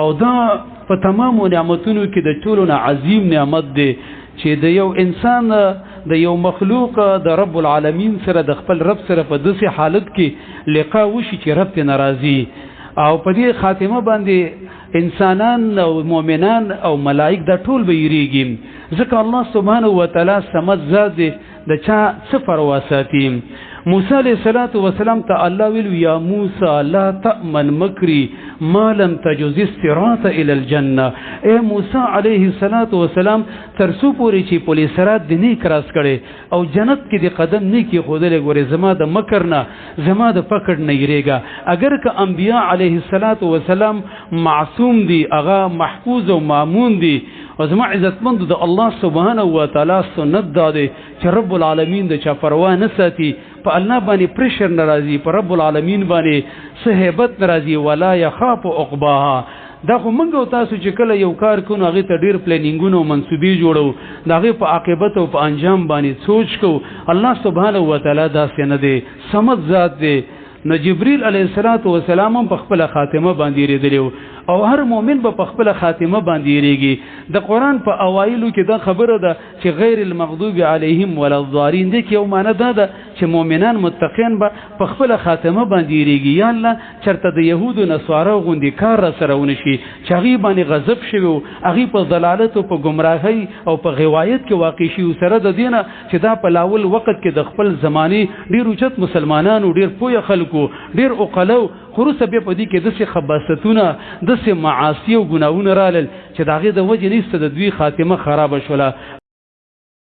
او دا په تمامو نعمتونو کې د ټولو نه عظیم نعمت دی چې د یو انسان د یو مخلوق د رب العالمین سره د خپل رب سره په داسې حالت کې لقا وشي چې رب ته ناراضي او په دې خاتمه باندې انسانان او مؤمنان او ملائک دا ټول به یریږي ځکه الله سبحانه وتعالی سمد ذات دی د چا صفر واساتی موسی علیہ الصلوۃ والسلام ته الله ویل یا موسی لا تأمن مکری ما لم تجوز الصراط الى الجنه اے موسی علیہ الصلوۃ والسلام ترسو پوری چې پولیس رات دی نه کراس کړي او جنت کې دی قدم نه کې خودلې ګوري زما د مکر نه زما د پکړ نه یریګا اگر که انبیاء علیہ الصلوۃ والسلام معصوم دی هغه محفوظ او مامون دی او زما عزتمند د الله سبحانه و تعالی سنت داده چې رب العالمین د چا پروا نه ساتي په الله باندې پریشر ناراضي په رب العالمین باندې صحبت ناراضي ولا يخاف عقباها دا خو موږ او تاسو چې کله یو کار کوو هغه ته ډیر پلانینګونه او منسوبې جوړو دا غي په عاقبت او په انجام باندې سوچ کو الله سبحانه و تعالی دا څنګه دی سمد ذات دی نو جبريل عليه السلام په خپل خاتمه باندې ریدلو او هر مؤمن په خپل خاتمه باندې ریږي د قران په اوایلو کې دا خبره ده چې غیر المغضوب عليهم ولا الضالين دي کې یو معنی ده چې مؤمنان متقین په خپل خاتمه باندې ریږي یا الله چرته د يهودو نصارو غوندي کار سره ونشي چې غي باندې غضب شوی هغه په ضلالت او په گمراهۍ او په غوایت کې واقع شي سره د دینه چې دا په لاول وخت کې د خپل زماني ډیر اوچت مسلمانانو ډیر پوهه خلکو ډیر اوقلو خروسه به په دې کې د څه خباستونه د څه معاصی او ګناونه رالل چې داغه د وجه نيسته د دوی خاتمه خراب شوله